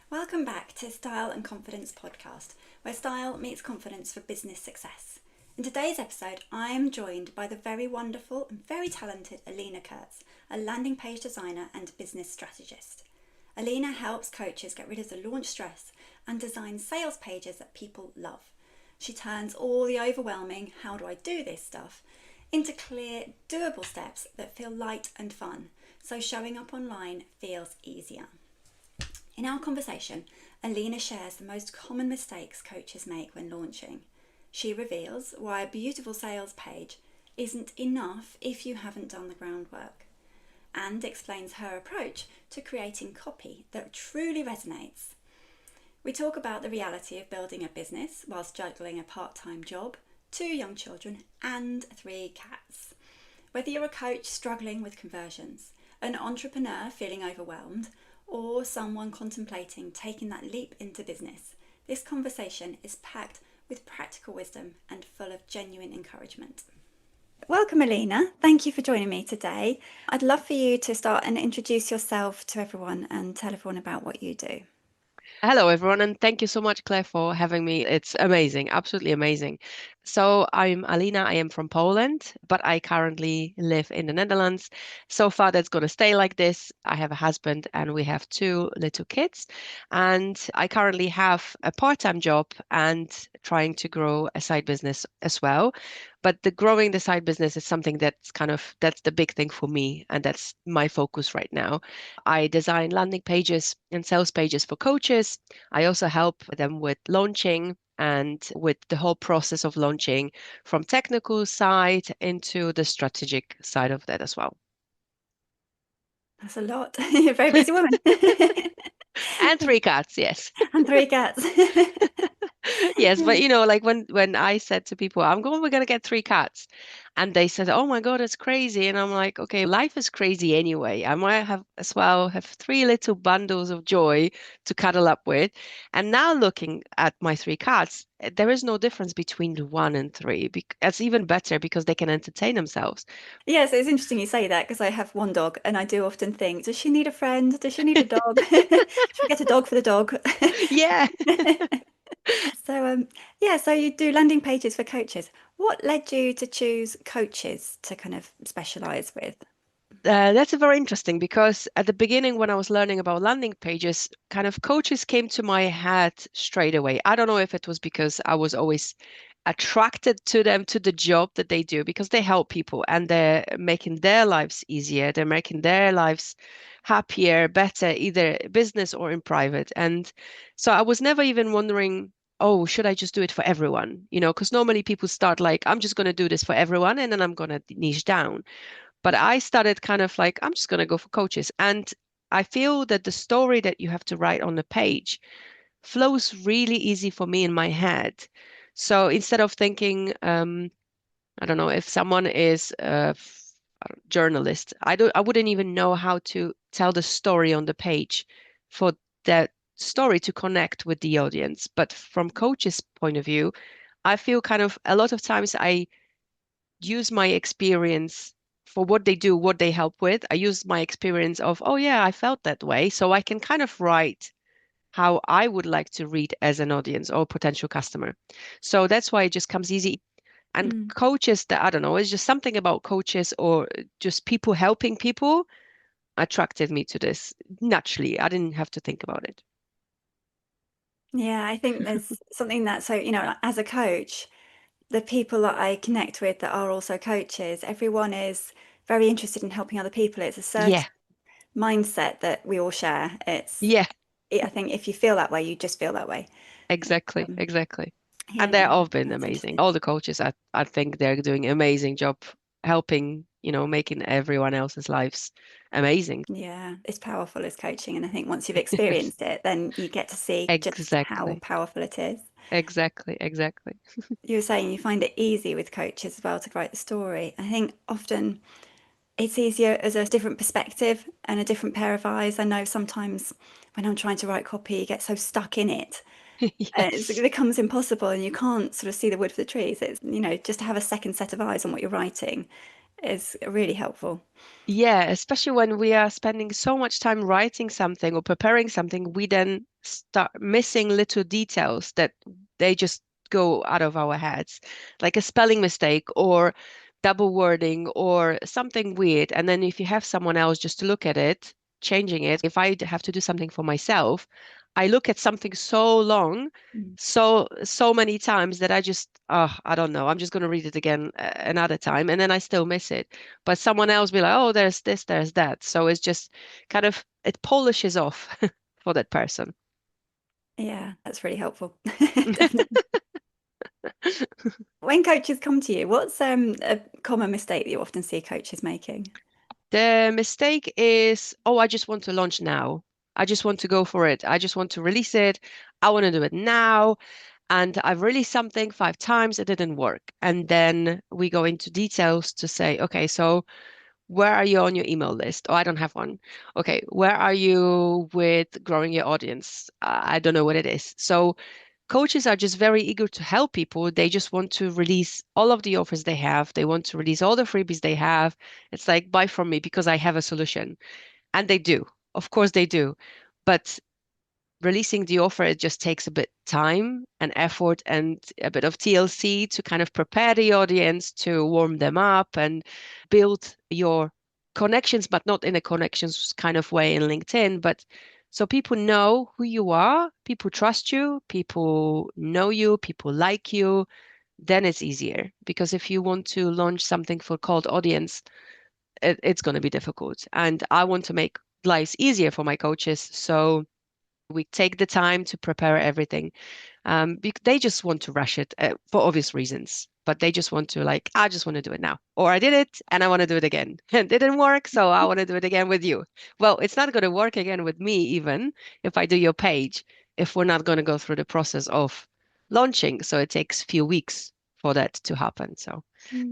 Welcome back to Style and Confidence podcast, where style meets confidence for business success. In today's episode, I am joined by the very wonderful and very talented Alina Koerts, a landing page designer and business strategist. Alina helps coaches get rid of the launch stress and design sales pages that people love. She turns all the overwhelming "how do I do this" stuff into clear, doable steps that feel light and fun, so showing up online feels easier. In our conversation, Alina shares the most common mistakes coaches make when launching. She reveals why a beautiful sales page isn't enough if you haven't done the groundwork, and explains her approach to creating copy that truly resonates. We talk about the reality of building a business whilst juggling a part-time job, 2 young children and 3 cats. Whether you're a coach struggling with conversions, an entrepreneur feeling overwhelmed, or someone contemplating taking that leap into business, this conversation is packed with practical wisdom and full of genuine encouragement. Welcome, Alina. Thank you for joining me today. I'd love for you to start and introduce yourself to everyone and tell everyone about what you do. Hello, everyone, and thank you so much, Claire, for having me. It's amazing, absolutely amazing. So, I'm Alina. I am from Poland, but I currently live in the Netherlands. So far, that's going to stay like this. I have a husband and we have 2 little kids. And I currently have a part-time job and trying to grow a side business as well. But the growing the side business is something that's the big thing for me, and that's my focus right now. I design landing pages and sales pages for coaches. I also help them with launching and with the whole process of launching from technical side into the strategic side of that as well. That's a lot. You're a very busy woman. And 3 cats, yes. And 3 cats. Yes, but like when I said to people, we're gonna get 3 cats, and they said, "Oh my God, it's crazy," and I'm like, "Okay, life is crazy anyway. I might have as well have 3 little bundles of joy to cuddle up with." And now looking at my 3 cats, there is no difference between the 1 and 3. It's even better because they can entertain themselves. Yes, it's interesting you say that because I have 1 dog and I do often think, does she need a friend? Does she need a dog? Should we get a dog for the dog? Yeah. So, yeah, so you do landing pages for coaches. What led you to choose coaches to kind of specialize with? That's a very interesting because at the beginning, when I was learning about landing pages, kind of coaches came to my head straight away. I don't know if it was because I was always attracted to them, to the job that they do, because they help people and they're making their lives easier. They're making their lives happier, better, either business or in private. And so I was never even wondering, oh, should I just do it for everyone? Because normally people start like, I'm just going to do this for everyone and then I'm going to niche down. But I started kind of like, I'm just going to go for coaches. And I feel that the story that you have to write on the page flows really easy for me in my head. So instead of thinking, I don't know, if someone is a journalist, I wouldn't even know how to tell the story on the page for that story to connect with the audience. But from coach's point of view, I feel kind of a lot of times I use my experience for what they do, what they help with. I use my experience of, oh yeah, I felt that way. So I can kind of write how I would like to read as an audience or potential customer. So that's why it just comes easy. And Mm. coaches that, I don't know, it's just something about coaches or just people helping people attracted me to this naturally. I didn't have to think about it. Yeah, I think there's something that, so, as a coach, the people that I connect with that are also coaches, everyone is very interested in helping other people. It's a certain Yeah, mindset that we all share. yeah, I think if you feel that way, you just feel that way. exactly, Um, exactly. yeah, And they've no, all been that's amazing. interesting. All the coaches, I think they're doing an amazing job helping, making everyone else's lives amazing. Yeah, it's powerful as coaching. And I think once you've experienced it, then you get to see just how Exactly. powerful it is. Exactly. Exactly. You were saying you find it easy with coaches as well to write the story. I think often it's easier as a different perspective and a different pair of eyes. I know sometimes when I'm trying to write copy, you get so stuck in it. It Yes. becomes impossible and you can't sort of see the wood for the trees. It's, just to have a second set of eyes on what you're writing is really helpful. Yeah, especially when we are spending so much time writing something or preparing something, we then start missing little details that they just go out of our heads, like a spelling mistake or double wording or something weird. And then if you have someone else just to look at it, changing it, if I have to do something for myself, I look at something so long, Mm. so many times that I just, I don't know, I'm just going to read it again another time, and then I still miss it. But someone else be like, oh, there's this, there's that. So it's just kind of, it polishes off for that person. Yeah, that's really helpful. Definitely. When coaches come to you, what's a common mistake that you often see coaches making? The mistake is, oh, I just want to launch now. I just want to go for it. I just want to release it. I want to do it now. And I've released something 5 times, it didn't work. And then we go into details to say, okay, so where are you on your email list? Oh, I don't have one. Okay, where are you with growing your audience? I don't know what it is. So coaches are just very eager to help people. They just want to release all of the offers they have. They want to release all the freebies they have. It's like, buy from me because I have a solution. And they do. Of course they do. But releasing the offer, it just takes a bit time and effort and a bit of TLC to kind of prepare the audience, to warm them up and build your connections, but not in a connections kind of way in LinkedIn, but so people know who you are, people trust you, people know you, people like you, then it's easier. Because if you want to launch something for cold audience, it's going to be difficult. And I want to make lives easier for my coaches. So we take the time to prepare everything. They just want to rush it for obvious reasons, but they just want to like, I just want to do it now, or I did it and I want to do it again. And it didn't work, so I want to do it again with you. Well, it's not going to work again with me, even if I do your page, if we're not going to go through the process of launching. So it takes a few weeks for that to happen. So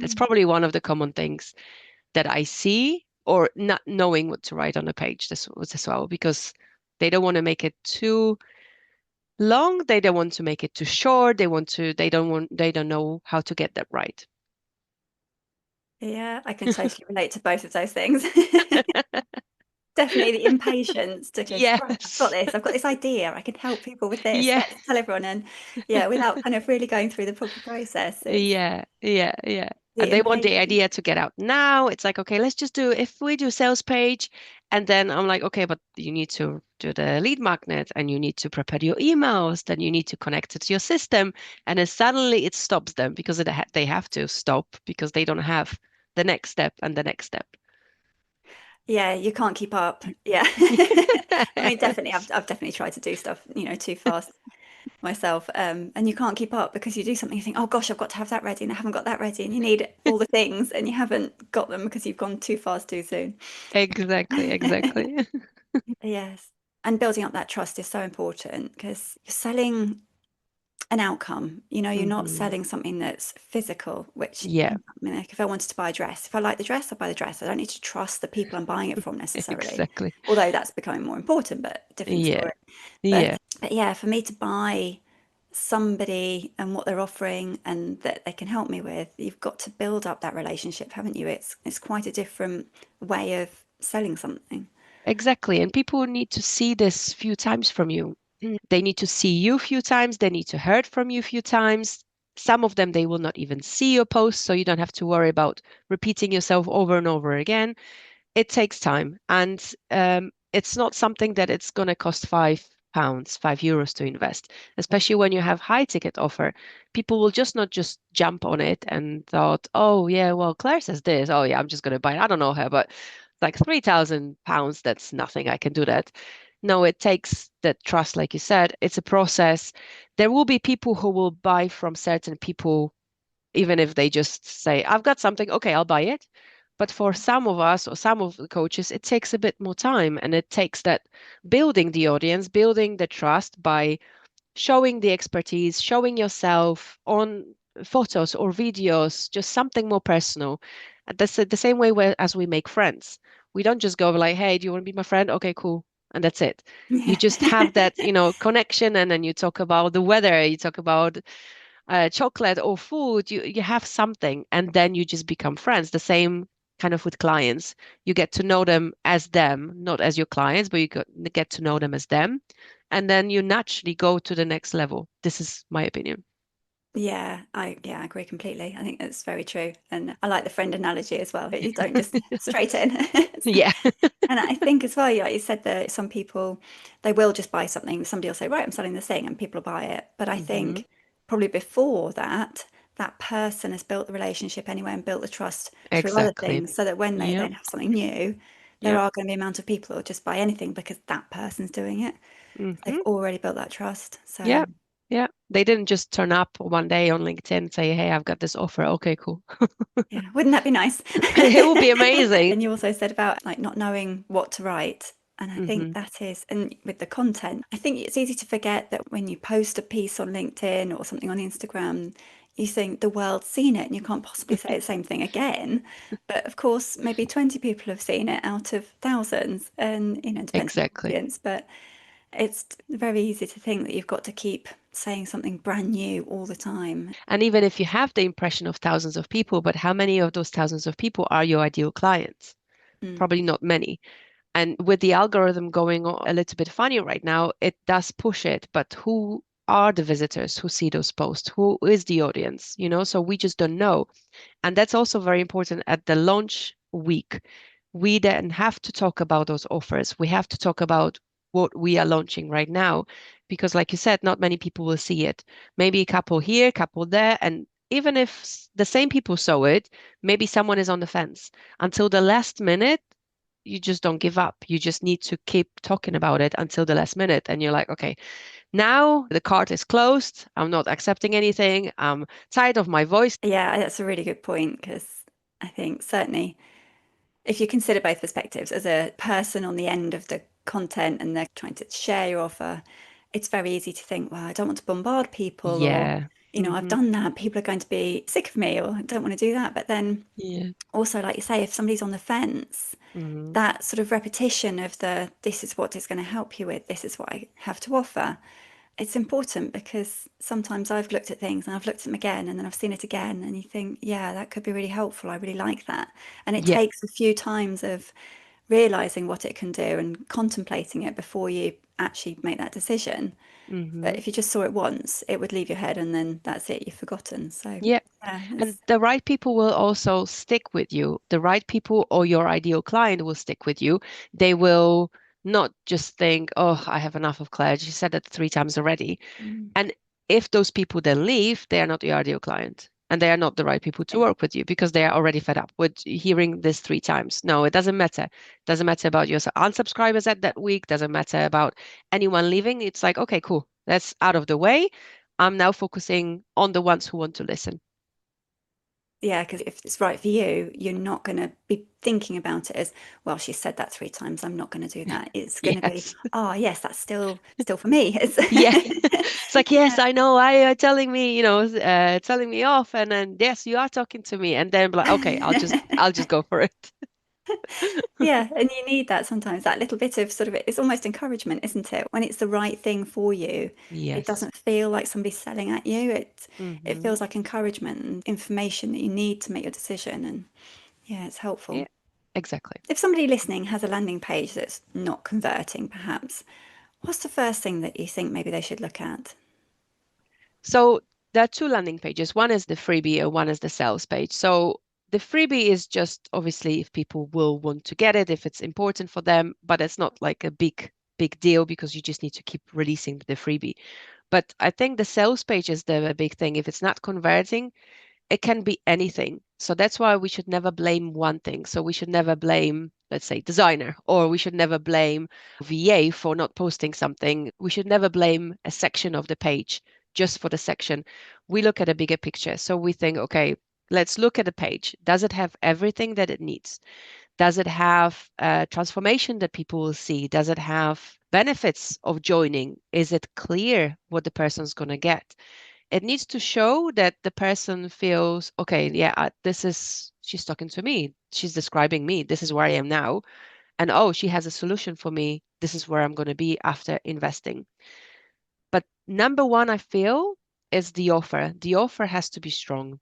that's Mm. probably one of the common things that I see, or not knowing what to write on a page. This was as well because they don't want to make it too long. They don't want to make it too short. They don't know how to get that right. Yeah, I can totally relate to both of those things. Definitely the impatience to just, right, Yes. I've got this idea, I can help people with this, Yeah. let's tell everyone. And yeah, without kind of really going through the proper process, it's Yeah. the And they want the impatience. idea to get out now. It's like, okay, let's just do, if we do sales page, and then I'm like, okay, but you need to do the lead magnet and you need to prepare your emails, then you need to connect it to your system. And then suddenly it stops them because they have to stop because they don't have the next step and the next step. Yeah, you can't keep up. Yeah. I mean, definitely, I've definitely tried to do stuff, too fast myself. And you can't keep up because you do something, you think, oh gosh, I've got to have that ready, and I haven't got that ready, and you need all the things, and you haven't got them because you've gone too fast too soon. Exactly. Yes. And building up that trust is so important because you're selling an outcome. You're not Hmm. selling something that's physical, which, Yeah, like if I wanted to buy a dress, if I like the dress, I buy the dress. I don't need to trust the people I'm buying it from necessarily. exactly. Although that's becoming more important, but different Yeah, story. But yeah, but yeah, for me to buy somebody and what they're offering and that they can help me with, you've got to build up that relationship, haven't you? It's quite a different way of selling something. exactly. And people need to see this few times from you. They need to see you a few times. They need to hear from you a few times. Some of them, they will not even see your post, so you don't have to worry about repeating yourself over and over again. It takes time, and it's not something that it's going to cost £5, €5 to invest, especially when you have high ticket offer. People will just not just jump on it and thought, oh yeah, well, Claire says this. Oh yeah, I'm just going to buy it. I don't know her, but like £3,000, that's nothing. I can do that. No, it takes that trust, like you said. It's a process. There will be people who will buy from certain people even if they just say, I've got something, okay, I'll buy it. But for some of us or some of the coaches, it takes a bit more time and it takes that building the audience, building the trust by showing the expertise, showing yourself on photos or videos, just something more personal. And that's the same way as we make friends. We don't just go like, hey, do you want to be my friend? Okay, cool. And that's it. You Yeah. just have that, connection, and then you talk about the weather, you talk about chocolate or food, you have something, and then you just become friends. The same kind of with clients. You get to know them as them, not as your clients, but you get to know them as them. And then you naturally go to the next level. This is my opinion. I agree completely. I think that's very true. And I like the friend analogy as well. You don't just straight in. Yeah. And I think as well, like you said, that some people they will just buy something. Somebody will say, "Right, I'm selling this thing," and people will buy it. But I Hmm. think probably before that, that person has built the relationship anyway and built the trust through other Exactly. things, so that when they Yeah. then have something new, there Yeah. are going to be amount of people who will just buy anything because that person's doing it. They've Hmm. already built that trust. Yeah. So Yeah. They didn't just turn up one day on LinkedIn and say, "Hey, I've got this offer." Okay, cool. yeah, wouldn't that be nice? It would be amazing. And you also said about like not knowing what to write. And I think Hmm. that is, and with the content, I think it's easy to forget that when you post a piece on LinkedIn or something on Instagram, you think the world's seen it and you can't possibly say the same thing again. But of course, maybe 20 people have seen it out of thousands. And, it depends on the Exactly. audience, but it's very easy to think that you've got to keep saying something brand new all the time. And even if you have the impression of thousands of people, but how many of those thousands of people are your ideal clients? Mm. Probably not many. And with the algorithm going a little bit funny right now, it does push it. But who are the visitors who see those posts? Who is the audience? So we just don't know. And that's also very important at the launch week. We then have to talk about those offers. We have to talk about what we are launching right now, because like you said, not many people will see it. Maybe a couple here, a couple there. And even if the same people saw it, maybe someone is on the fence until the last minute. You just don't give up. You just need to keep talking about it until the last minute. And you're like, okay, now the cart is closed. I'm not accepting anything. I'm tired of my voice. Yeah, that's a really good point because I think certainly if you consider both perspectives as a person on the end of the content and they're trying to share your offer, it's very easy to think, well, I don't want to bombard people or, Yeah. I've Hmm. done that. People are going to be sick of me or I don't want to do that. But then Yeah. also, like you say, if somebody's on the fence, Hmm. that sort of repetition of this is what it's going to help you with, this is what I have to offer, it's important because sometimes I've looked at things and I've looked at them again and then I've seen it again and you think, yeah, that could be really helpful. I really like that. And it Yeah. takes a few times of realizing what it can do and contemplating it before you actually make that decision. But Hmm. if you just saw it once, it would leave your head and then that's it, you've forgotten. So, Yeah. yeah, And the right people will also stick with you. The right people or your ideal client will stick with you. They will not just think, oh, I have enough of Claire. She said that 3 times already. mm, And if those people then leave, they are not your ideal client and they are not the right people to yeah. work with you because they are already fed up with hearing this 3 times. No, it doesn't matter. It doesn't matter about your unsubscribers at that week. Doesn't matter about anyone leaving. It's like, okay, cool. That's out of the way. I'm now focusing on the ones who want to listen. Yeah, because if it's right for you, you're not going to be thinking about it as, well, she said that 3 times, I'm not going to do that. It's going to be, Yes. oh, yes, that's still for me. It's Yeah. It's like, yeah, yes, I know. I are telling me, telling me off, and then yes, you are talking to me, and then like, okay, I'll just go for it. yeah, and you need that sometimes, that little bit of sort of it's almost encouragement, isn't it? When it's the right thing for you, it Yes. doesn't feel like somebody's selling at you. It Hmm. feels like encouragement and information that you need to make your decision, and yeah, it's helpful. Yeah, exactly. If somebody listening has a landing page that's not converting, perhaps, what's the first thing that you think maybe they should look at? So there are two landing pages. One is the freebie and one is the sales page. So the freebie is just obviously if people will want to get it, if it's important for them, but it's not like a big deal because you just need to keep releasing the freebie. But I think the sales page is the big thing. If it's not converting, it can be anything. So that's why we should never blame one thing. So we should never blame, let's say, designer, or we should never blame VA for not posting something. We should never blame a section of the page just for the section. We look at a bigger picture. So we think, okay, let's look at the page. Does it have everything that it needs? Does it have transformation that people will see? Does it have benefits of joining? Is it clear what the person's going to get? It needs to show that the person feels, okay, yeah, she's talking to me. She's describing me. This is where I am now. And oh, she has a solution for me. This is where I'm going to be after investing. But number one, I feel, is the offer. The offer has to be strong.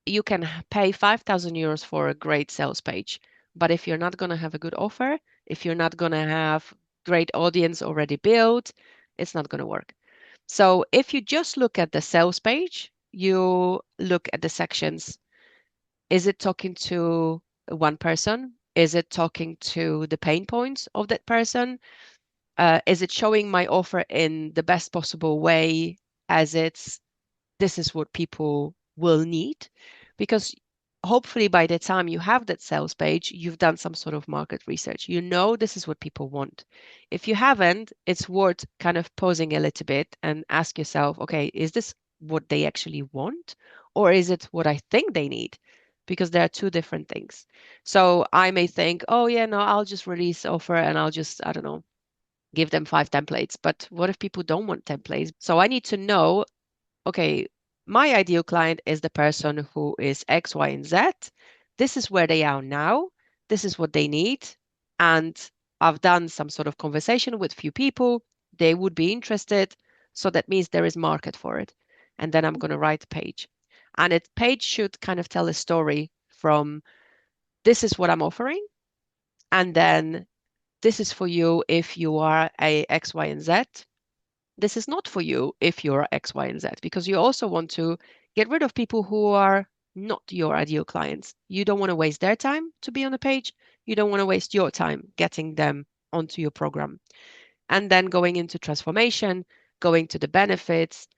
You can pay 5,000 euros for a great sales page, but if you're not going to have a good offer, if you're not going to have great audience already built, it's not going to work. So if you just look at the sales page, you look at the sections. Is it talking to one person? Is it talking to the pain points of that person? Is it showing my offer in the best possible way as it's this is what people will need? Because hopefully by the time you have that sales page, you've done some sort of market research. You know this is what people want. If you haven't, it's worth kind of pausing a little bit and ask yourself, okay, is this what they actually want? Or is it what I think they need? Because there are two different things. So I may think, oh yeah, no, I'll just release offer and I'll just, I don't know, give them 5 templates. But what if people don't want templates? So I need to know, okay, my ideal client is the person who is X, Y, and Z. This is where they are now. This is what they need. And I've done some sort of conversation with few people. They would be interested. So that means there is market for it. And then I'm going to write a page. And a page should kind of tell a story from this is what I'm offering. And then this is for you if you are a X, Y, and Z. This is not for you if you're X, Y, and Z, because you also want to get rid of people who are not your ideal clients. You don't want to waste their time to be on the page. You don't want to waste your time getting them onto your program. And then going into transformation, going to the benefits,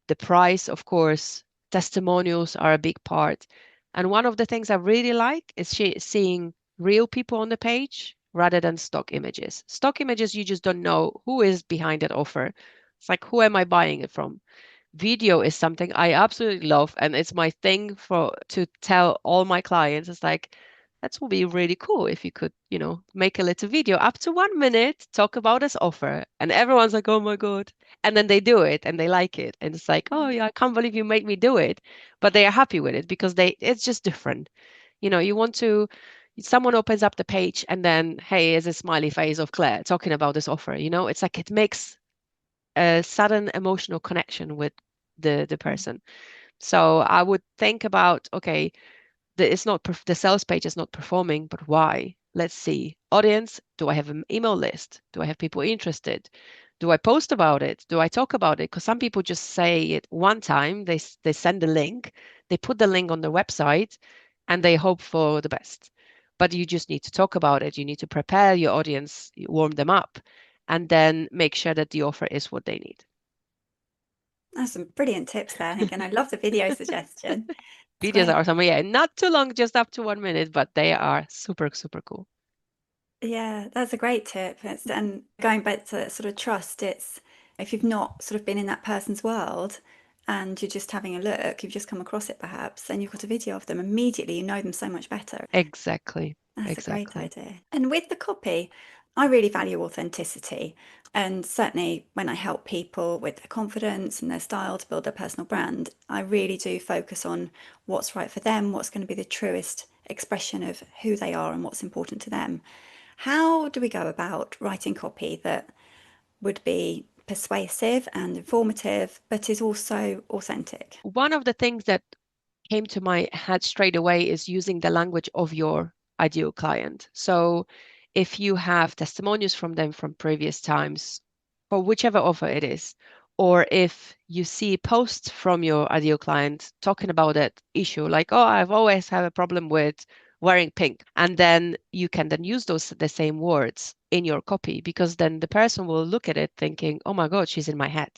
the price, of course, testimonials are a big part. And one of the things I really like is seeing real people on the page rather than stock images. Stock images, you just don't know who is behind that offer. It's like, who am I buying it from? Video is something I absolutely love, and it's my thing for to tell all my clients. It's like, that will be really cool if you could, make a little video up to 1 minute, talk about this offer, and everyone's like, oh my God. And then they do it and they like it. And it's like, oh yeah, I can't believe you made me do it. But they are happy with it because it's just different. You want to, someone opens up the page and then, hey, is a smiley face of Claire talking about this offer. It's like it makes a sudden emotional connection with the person. So I would think about, okay, it's not the sales page is not performing, but why? Let's see. Audience, do I have an email list? Do I have people interested? Do I post about it? Do I talk about it? Because some people just say it one time, they send a link, they put the link on the website, and they hope for the best. But you just need to talk about it. You need to prepare your audience, warm them up, and then make sure that the offer is what they need. That's some brilliant tips there. And again, I love the video suggestion. It's Videos great. are something, yeah, not too long, just up to 1 minute, but they are super, super cool. Yeah, that's a great tip. And going back to sort of trust, it's if you've not sort of been in that person's world and you're just having a look, you've just come across it perhaps, and you've got a video of them, immediately you know them so much better. Exactly. That's a great Exactly. idea. And with the copy, I really value authenticity. And certainly when I help people with their confidence and their style to build their personal brand, I really do focus on what's right for them, what's going to be the truest expression of who they are and what's important to them. How do we go about writing copy that would be persuasive and informative, but is also authentic? One of the things that came to my head straight away is using the language of your ideal client. So if you have testimonials from them from previous times, for whichever offer it is, or if you see posts from your ideal client talking about that issue, like, oh, I've always had a problem with wearing pink, and then you can then use the same words in your copy, because then the person will look at it thinking, oh my God, she's in my head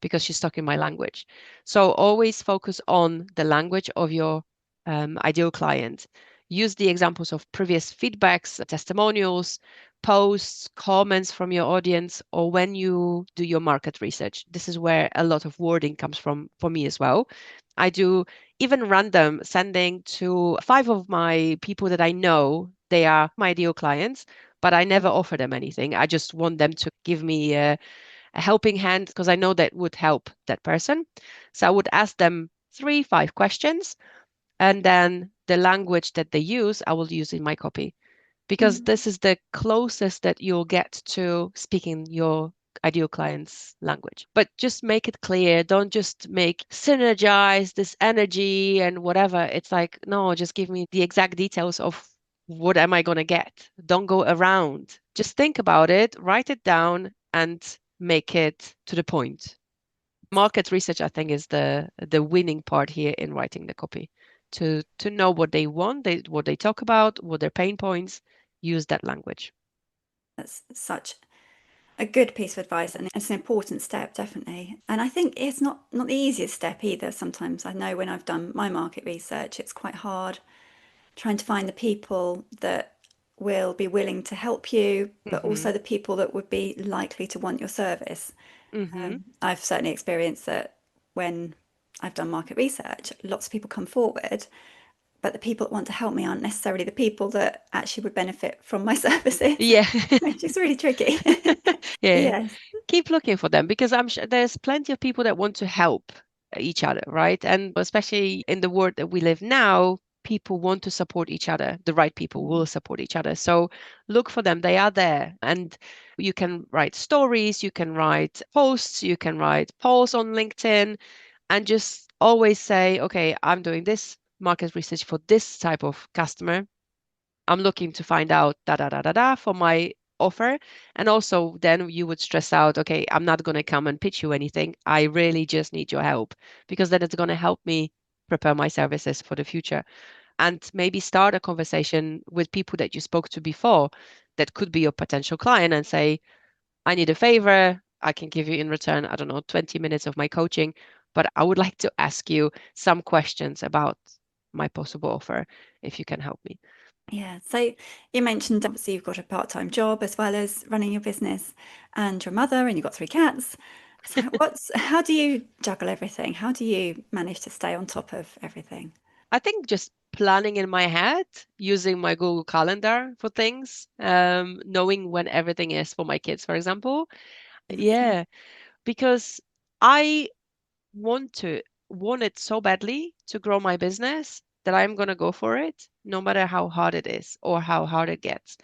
because she's talking my language. So always focus on the language of your ideal client. Use the examples of previous feedbacks, testimonials, posts, comments from your audience, or when you do your market research. This is where a lot of wording comes from for me as well. I do even random sending to 5 of my people that I know. They are my ideal clients, but I never offer them anything. I just want them to give me a helping hand because I know that would help that person. So I would ask them 3, 5 questions, and then the language that they use, I will use in my copy, because Mm. this is the closest that you'll get to speaking your ideal client's language. But just make it clear. Don't just make synergize this energy and whatever. It's like, no, just give me the exact details of what am I going to get? Don't go around. Just think about it, write it down, and make it to the point. Market research, I think, is the winning part here in writing the copy. To know what they want, what they talk about, what their pain points, use that language. That's such a good piece of advice, and it's an important step, definitely. And I think it's not the easiest step either. Sometimes I know when I've done my market research, it's quite hard trying to find the people that will be willing to help you, but Mm-hmm. also the people that would be likely to want your service. Mm-hmm. I've certainly experienced that when I've done market research, lots of people come forward, but the people that want to help me aren't necessarily the people that actually would benefit from my services, Yeah. which is really tricky. Yeah. Yes. Keep looking for them because I'm sure there's plenty of people that want to help each other, right? And especially in the world that we live now, people want to support each other. The right people will support each other. So look for them. They are there. And you can write stories, you can write posts, you can write polls on LinkedIn, and just always say, okay, I'm doing this market research for this type of customer. I'm looking to find out da da da da da for my offer. And also, then you would stress out, okay, I'm not going to come and pitch you anything. I really just need your help because then it's going to help me prepare my services for the future. And maybe start a conversation with people that you spoke to before that could be your potential client and say, I need a favor. I can give you in return, I don't know, 20 minutes of my coaching, but I would like to ask you some questions about my possible offer if you can help me. Yeah. So you mentioned obviously you've got a part-time job as well as running your business and your mother, and you've got three cats. So how do you juggle everything? How do you manage to stay on top of everything? I think just planning in my head, using my Google Calendar for things, knowing when everything is for my kids, for example. Lovely. Yeah, because I want to want it so badly to grow my business that I'm gonna go for it, no matter how hard it is or how hard it gets.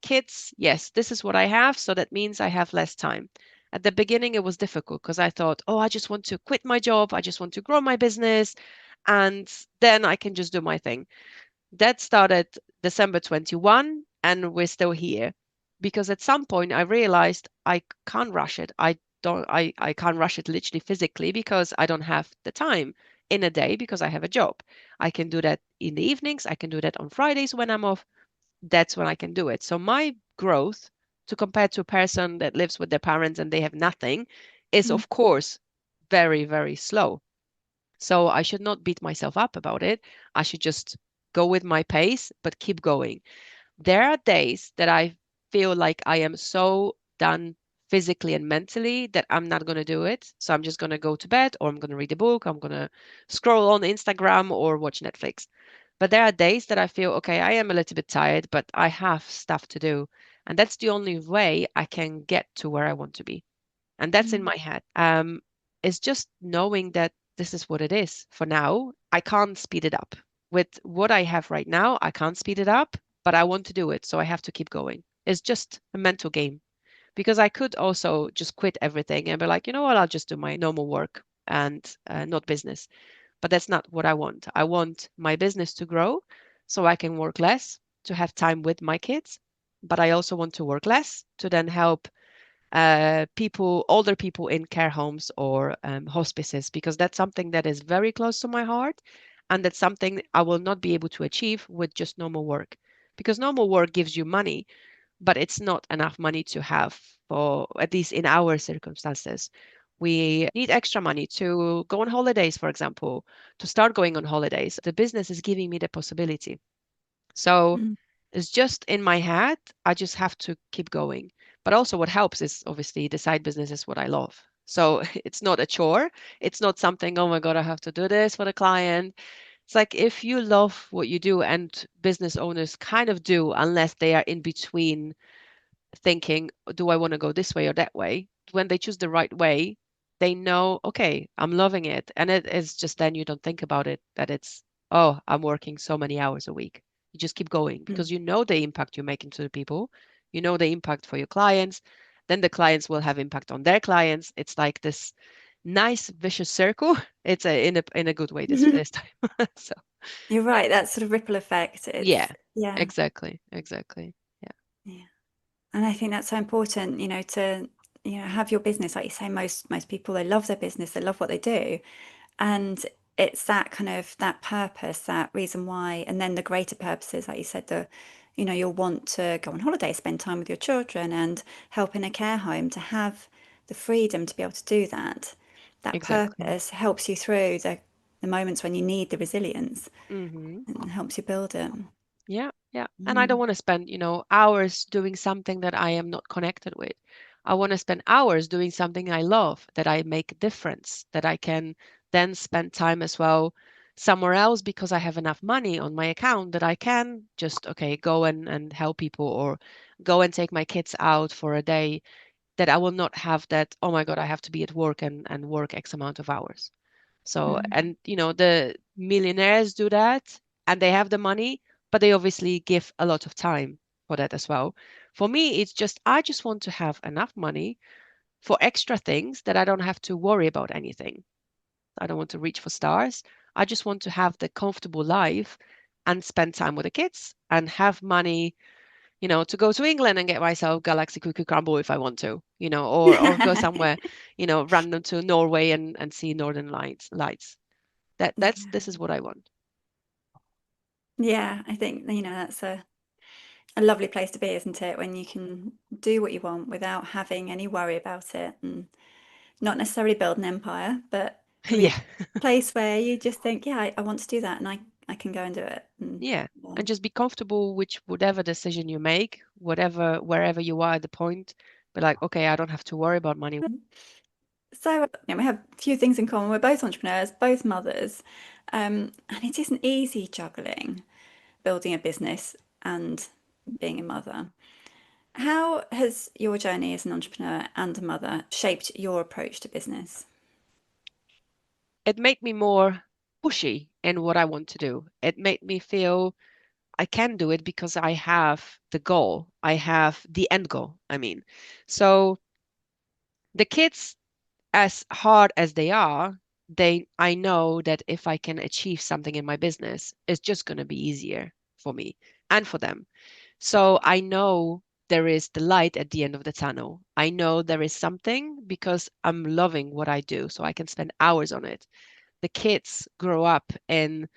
Kids, yes, this is what I have, so that means I have less time. At the beginning, it was difficult because I thought, oh, I just want to quit my job, I just want to grow my business, and then I can just do my thing. That started December 21, and we're still here. Because at some point I realized I can't rush it. I can't rush it literally physically because I don't have the time in a day because I have a job. I can do that in the evenings, I can do that on Fridays when I'm off. That's when I can do it. So my growth to compare to a person that lives with their parents and they have nothing is Mm. of course very, very slow. So I should not beat myself up about it. I should just go with my pace, but keep going. There are days that I feel like I am so done physically and mentally that I'm not going to do it. So I'm just going to go to bed or I'm going to read a book. I'm going to scroll on Instagram or watch Netflix. But there are days that I feel, okay, I am a little bit tired, but I have stuff to do. And that's the only way I can get to where I want to be. And that's in Mm. my head. It's just knowing that this is what it is for now. I can't speed it up. With what I have right now, I can't speed it up, but I want to do it, so I have to keep going. It's just a mental game because I could also just quit everything and be like, you know what, I'll just do my normal work and not business. But that's not what I want. I want my business to grow so I can work less to have time with my kids. But I also want to work less to then help older people in care homes or hospices, because that's something that is very close to my heart. And that's something I will not be able to achieve with just normal work. Because normal work gives you money, but it's not enough money to have for, at least in our circumstances. We need extra money to go on holidays, for example, to start going on holidays. The business is giving me the possibility. So Mm. it's just in my head. I just have to keep going. But also, what helps is obviously the side business is what I love. So it's not a chore. It's not something, oh my God, I have to do this for the client. It's like if you love what you do, and business owners kind of do, unless they are in between thinking, do I want to go this way or that way? When they choose the right way, they know, okay, I'm loving it. And it is just then you don't think about it that it's, oh, I'm working so many hours a week. You just keep going Mm. because you know the impact you're making to the people, you know the impact for your clients. then the clients will have impact on their clients. It's like this nice vicious circle. It's in a good way this time. So You're right, that sort of ripple effect. yeah, Yeah, exactly. Yeah, yeah. And I think that's so important, to, have your business. Like you say, most people, they love their business, they love what they do. And it's that kind of that purpose, that reason why, and then the greater purposes, like you said, you'll want to go on holiday, spend time with your children and help in a care home, to have the freedom to be able to do that. That exactly. purpose helps you through the moments when you need the resilience Hmm. and helps you build it. Yeah, yeah. And I don't Mm. want to spend, hours doing something that I am not connected with. I want to spend hours doing something I love, that I make a difference, that I can then spend time as well somewhere else because I have enough money on my account that I can just, okay, go and help people, or go and take my kids out for a day, that I will not have that, oh my God, I have to be at work and work X amount of hours. So, Mm. and the millionaires do that and they have the money, but they obviously give a lot of time for that as well. For me, it's just, I just want to have enough money for extra things, that I don't have to worry about anything. I don't want to reach for stars. I just want to have the comfortable life and spend time with the kids and have money, to go to England and get myself Galaxy Cookie Crumble if I want to, or go somewhere, random to Norway and see Northern Lights. This is what I want. Yeah, I think, that's a lovely place to be, isn't it? When you can do what you want without having any worry about it, and not necessarily build an empire, but can be a Yeah, place where you just think, yeah, I want to do that, and I can go and do it. And yeah. yeah. And just be comfortable with whatever decision you make, whatever, wherever you are at the point. Be like, okay, I don't have to worry about money. So, we have a few things in common. We're both entrepreneurs, both mothers, and it isn't easy juggling building a business and being a mother. How has your journey as an entrepreneur and a mother shaped your approach to business? It made me more pushy in what I want to do. It made me feel I can do it because I have the goal. I have the end goal, I mean. So the kids, as hard as they are, I know that if I can achieve something in my business, it's just going to be easier for me and for them. So I know there is the light at the end of the tunnel. I know there is something because I'm loving what I do, so I can spend hours on it. The kids grow up, and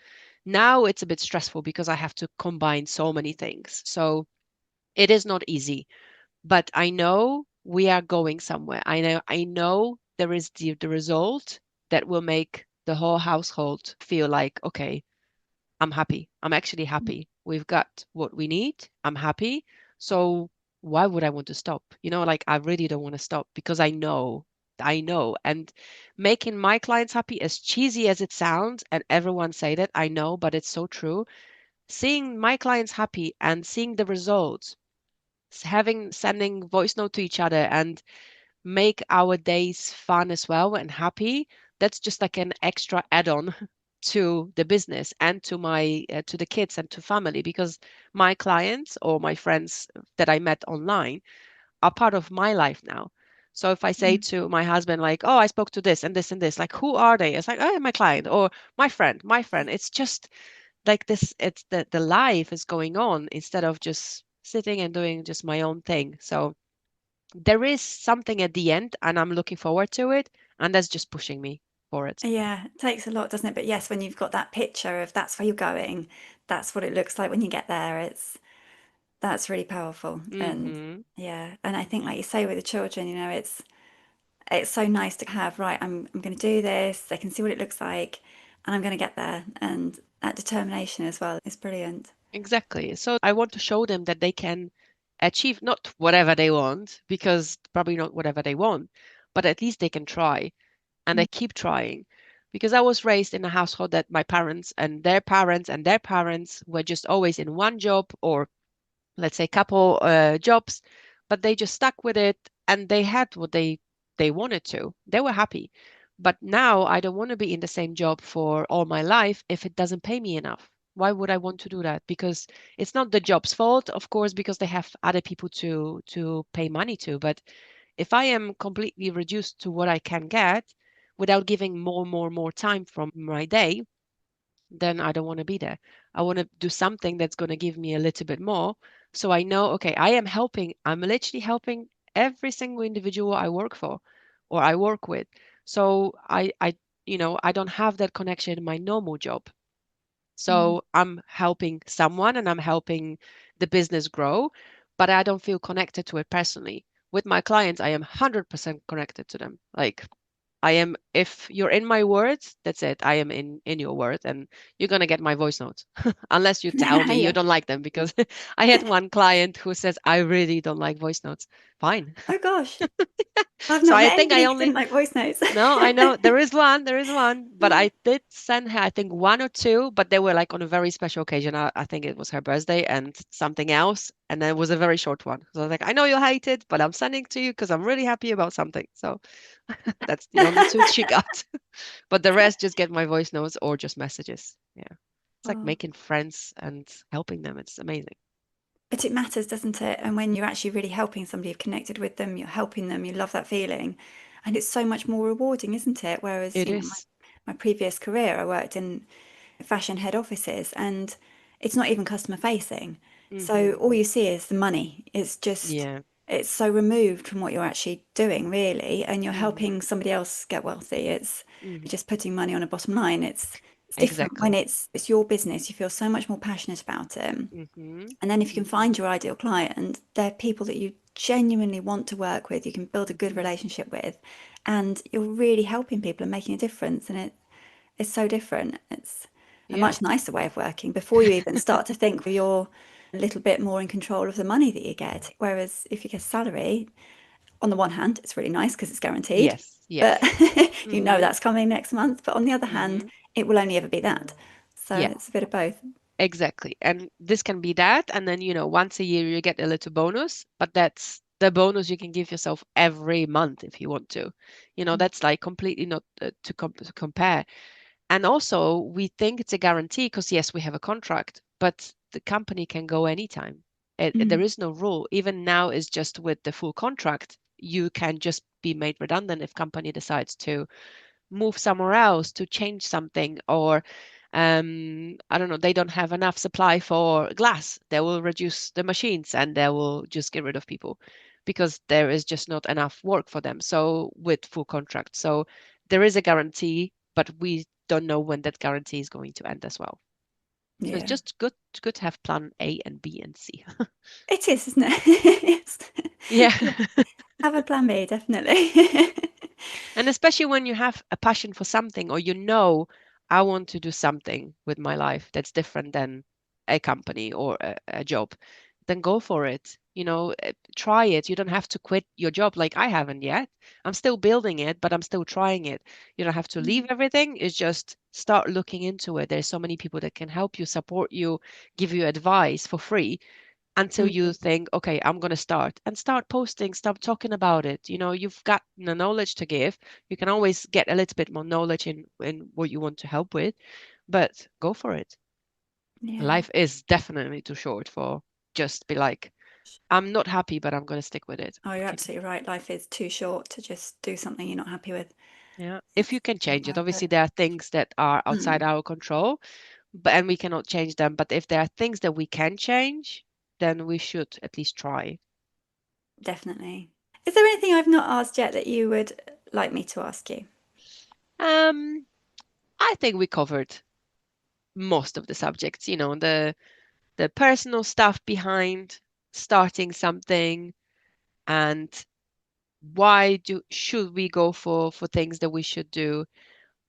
now it's a bit stressful because I have to combine so many things. So it is not easy, but I know we are going somewhere. I know there is the result that will make the whole household feel like, okay, I'm happy. I'm actually happy. We've got what we need. I'm happy. So why would I want to stop? Like, I really don't want to stop because I know. And making my clients happy, as cheesy as it sounds, and everyone say that, I know, but it's so true. Seeing my clients happy and seeing the results, sending voice note to each other and make our days fun as well and happy, that's just like an extra add-on to the business and to my to the kids and to family, because my clients or my friends that I met online are part of my life now. So if I say Mm. to my husband, like, oh, I spoke to this and this and this, like, who are they? It's like, oh, my client or my friend. It's just like this, it's the life is going on instead of just sitting and doing just my own thing. So there is something at the end and I'm looking forward to it, and that's just pushing me for it. Yeah, it takes a lot, doesn't it? But yes, when you've got that picture of that's where you're going, that's what it looks like when you get there. That's really powerful. And Hmm. yeah, and I think like you say with the children, it's so nice to have, right, I'm going to do this. They can see what it looks like, and I'm going to get there. And that determination as well is brilliant. Exactly. So I want to show them that they can achieve not whatever they want, because probably not whatever they want, but at least they can try, and they keep trying. Because I was raised in a household that my parents and their parents and their parents were just always in one job, or let's say couple jobs, but they just stuck with it and they had what they wanted to. They were happy. But now I don't want to be in the same job for all my life if it doesn't pay me enough. Why would I want to do that? Because it's not the job's fault, of course, because they have other people to pay money to, but If I am completely reduced to what I can get without giving more time from my day, then I don't want to be there. I want to do something that's going to give me a little bit more. So I know, okay, I'm literally helping every single individual I work for or I work with. So I don't have that connection in my normal job. Mm. So I'm helping someone and I'm helping the business grow, but I don't feel connected to it personally. With my clients, I am 100% connected to them. Like I am, if you're in my words, that's it. I am in your words, and you're gonna get my voice notes, unless you tell me you Yeah. don't like them. Because I had one client who says, I really don't like voice notes. Fine. Oh gosh, I've So not I met think I anybody who only didn't like voice notes. no, I know there is one, but I did send her, I think, one or two, but they were like on a very special occasion. I think it was her birthday and something else, and then it was a very short one. So I was like, I know you'll hate it, but I'm sending to you because I'm really happy about something. So that's the only two she got. But the rest just get my voice notes or just messages. Yeah. It's like Oh. making friends and helping them. It's amazing. But it matters, doesn't it? And when you're actually really helping somebody, you've connected with them, you're helping them, you love that feeling. And it's so much more rewarding, isn't it? Whereas, It is. my previous career, I worked in fashion head offices and it's not even customer facing. So Mm-hmm. all you see is the money. Yeah. It's so removed from what you're actually doing, really. And you're Mm-hmm. helping somebody else get wealthy. It's Mm-hmm. you're just putting money on a bottom line. It's different when Exactly. it's your business. You feel so much more passionate about it. Mm-hmm. And then if you can Mm-hmm. find your ideal client, they're people that you genuinely want to work with, you can build a good Mm-hmm. relationship with, and you're really helping people and making a difference. And it's so different. It's a Yeah. much nicer way of working before you even start to think you're a little bit more in control of the money that you get. Whereas if you get a salary, on the one hand, it's really nice because it's guaranteed, Yes. but Yes. you know Mm-hmm. that's coming next month. But on the other hand, Mm-hmm. it will only ever be that. So Yeah. it's a bit of both. Exactly. And this can be that. And then, once a year you get a little bonus, but that's the bonus you can give yourself every month if you want to. That's like completely not to compare. And also, we think it's a guarantee because, yes, we have a contract, but the company can go anytime. There Mm. is no rule. Even now is just with the full contract, you can just be made redundant if company decides to move somewhere else, to change something, or I don't know, they don't have enough supply for glass. They will reduce the machines and they will just get rid of people because there is just not enough work for them. So with full contract. So there is a guarantee, but we don't know when that guarantee is going to end as well. So it's Yeah. just good to have plan A and B and C. It is, isn't it? Yes. Yeah. Yeah. Have a plan B, definitely. And especially when you have a passion for something or I want to do something with my life that's different than a company or a job, then go for it. Try it. You don't have to quit your job like I haven't yet. I'm still building it, but I'm still trying it. You don't have to leave Mm. everything. It's just start looking into it. There's so many people that can help you, support you, give you advice for free until you Mm. think, okay, I'm going to start posting, start talking about it. You've got the knowledge to give. You can always get a little bit more knowledge in what you want to help with, but go for it. Yeah. Life is definitely too short for just be like, I'm not happy, but I'm going to stick with it. Oh, you're If you can, absolutely right. Life is too short to just do something you're not happy with. yeah, if you It's can not change it. worth it. Obviously, there are things that are outside Mm. our control, and we cannot change them. But if there are things that we can change, then we should at least try. Definitely. Is there anything I've not asked yet that you would like me to ask you? Um, I think we covered most of the subjects, the personal stuff behind starting something and why do should we go for things that we should do.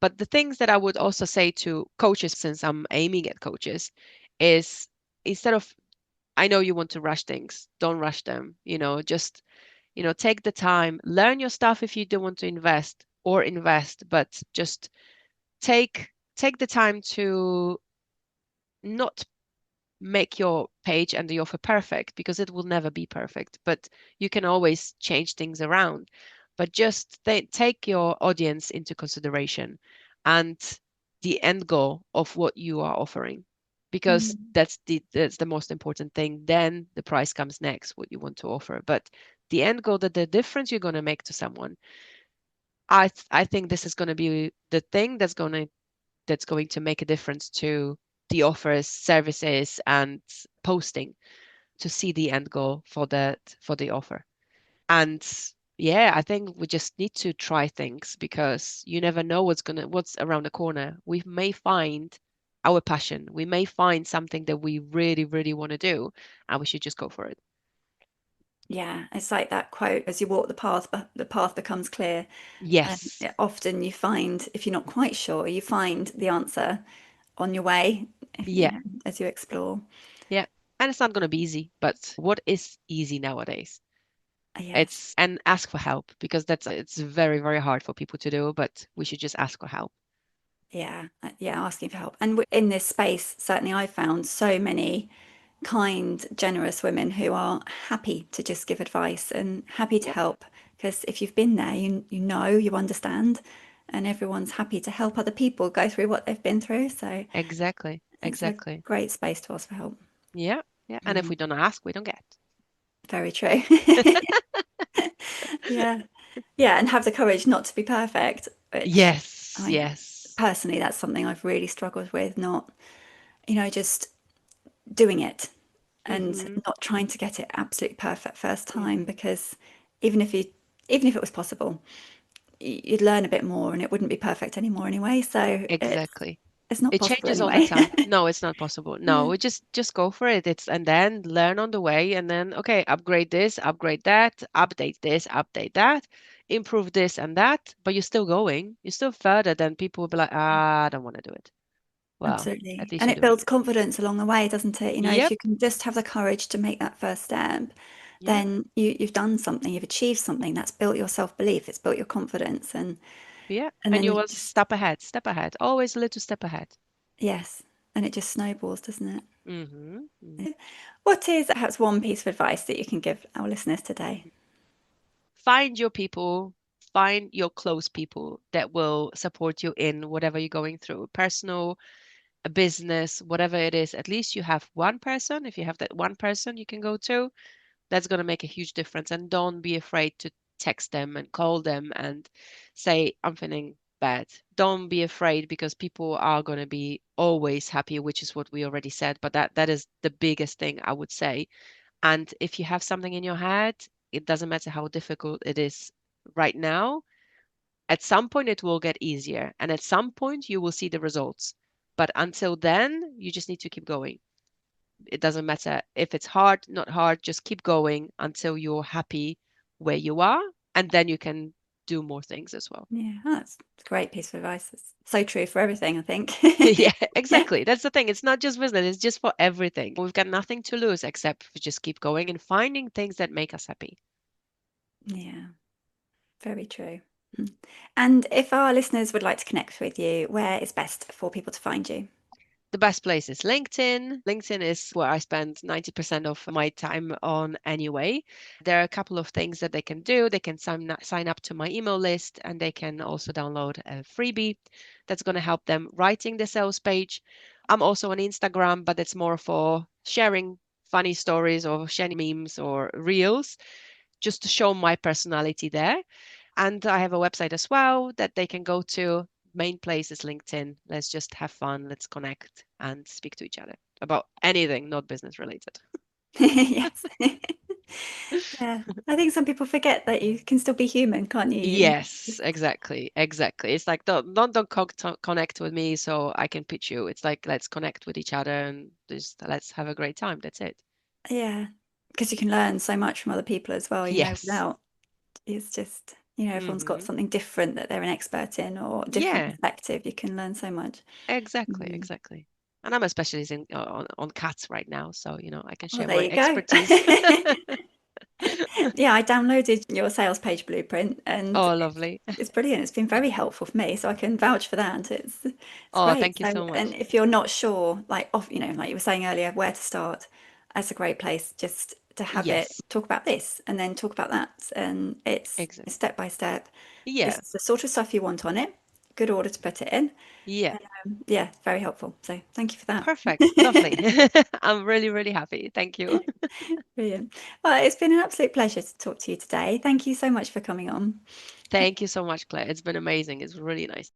But the things that I would also say to coaches, since I'm aiming at coaches, is instead of I know you want to rush things, don't rush them, just take the time, learn your stuff if you don't want to invest, but just take the time to not make your page and the offer perfect because it will never be perfect, but you can always change things around. But just take your audience into consideration and the end goal of what you are offering, because Mm. that's the most important thing. Then the price comes next, what you want to offer. But the end goal, that the difference you're going to make to someone. I think this is going to be the thing that's going to make a difference to the offers, services, and posting, to see the end goal for the offer. And yeah, I think we just need to try things, because you never know what's around the corner. We may find our passion. We may find something that we really, really want to do, and we should just go for it. Yeah, it's like that quote, as you walk the path, but the path becomes clear. And Yes. often you find, if you're not quite sure, you find the answer on your way, Yeah. as you explore. Yeah. And it's not going to be easy, but what is easy nowadays? Yes. It's and ask for help, because it's very, very hard for people to do, but we should just ask for help. Yeah. Yeah. Asking for help. And in this space, certainly I found so many kind, generous women who are happy to just give advice and happy to Yep. help. Because if you've been there, you know, you understand, and everyone's happy to help other people go through what they've been through. So Exactly. it's a Exactly. great space to ask for help. Yeah. Yeah. And if we don't ask, we don't get. Very true. Yeah. Yeah. And have the courage not to be perfect, which Yes. I Yes. personally, that's something I've really struggled with, not, just doing it and Mm-hmm. not trying to get it absolutely perfect first time, Mm-hmm. because even if you even if it was possible, you'd learn a bit more and it wouldn't be perfect anymore anyway. So Exactly. it's not It possible changes all the anyway. time. No, it's not possible. No, we just go for it. It's and then learn on the way, and then okay, upgrade this, upgrade that, update this, update that, improve this and that, but you're still going. You're still further than people will be like, ah, I don't want to do it. Well, at Absolutely. least And you're it doing builds it. confidence along the way, doesn't it? If Yep. you can just have the courage to make that first step, Yeah. then you've done something, you've achieved something that's built your self-belief, it's built your confidence, Yeah. and And then you're you one just, step ahead, step ahead. Always a little step ahead. yes, and it just snowballs, doesn't it? Mm-hmm. What is perhaps one piece of advice that you can give our listeners today? Mm-hmm. Find your people, find your close people that will support you in whatever you're going through, personal, a business, whatever it is. At least you have one person. If you have that one person you can go to, that's going to make a huge difference. And don't be afraid to text them and call them and say, I'm feeling bad. Don't be afraid, because people are going to be always happy, which is what we already said. But that is the biggest thing I would say. And if you have something in your head, it doesn't matter how difficult it is right now. At some point, it will get easier. And at some point, you will see the results. But until then, you just need to keep going. It doesn't matter if it's hard, not hard, just keep going until you're happy where you are. And then you can do more things as well. Yeah, oh, that's a great piece of advice. It's so true for everything, I think. Yeah, Yeah. exactly. That's the thing. It's not just business, it's just for everything. We've got nothing to lose except for just keep going and finding things that make us happy. Yeah, very true. Mm. And if our listeners would like to connect with you, where is best for people to find you? The best place is LinkedIn. LinkedIn is where I spend 90% of my time on anyway. There are a couple of things that they can do. They can sign up to my email list, and they can also download a freebie that's going to help them writing the sales page. I'm also on Instagram, but it's more for sharing funny stories or sharing memes or reels, just to show my personality there. And I have a website as well that they can go to. Main place is LinkedIn. Let's just have fun. Let's connect and speak to each other about anything not business related. Yes. Yeah. I think some people forget that you can still be human, can't you? Yes, exactly, exactly. It's like don't connect with me so I can pitch you. It's like let's connect with each other and just let's have a great time. That's it. Yeah. Because you can learn so much from other people as well, Yes. without, it's just, everyone's got Hmm. something different that they're an expert in, or a different Yeah, perspective. You can learn so much. exactly, Mm. exactly. And I'm a specialist on cats right now, so I can Well, share there my you go. expertise. Yeah, I downloaded your sales page blueprint, and Oh, lovely. it's brilliant. It's been very helpful for me, so I can vouch for that. It's Oh, great. thank you So, so and much. if you're not sure, like off, like you were saying earlier, where to start, that's a great place just to have it. Yes, Talk about this, and then talk about that, and it's exactly. step by step. This Yeah, is the sort of stuff you want on it. good order to put it in. Yeah, Yeah, very helpful. So thank you for that. perfect. Lovely. I'm really, really happy. Thank you. Brilliant. Well, it's been an absolute pleasure to talk to you today. Thank you so much for coming on. Thank you so much, Claire. It's been amazing. It's really nice.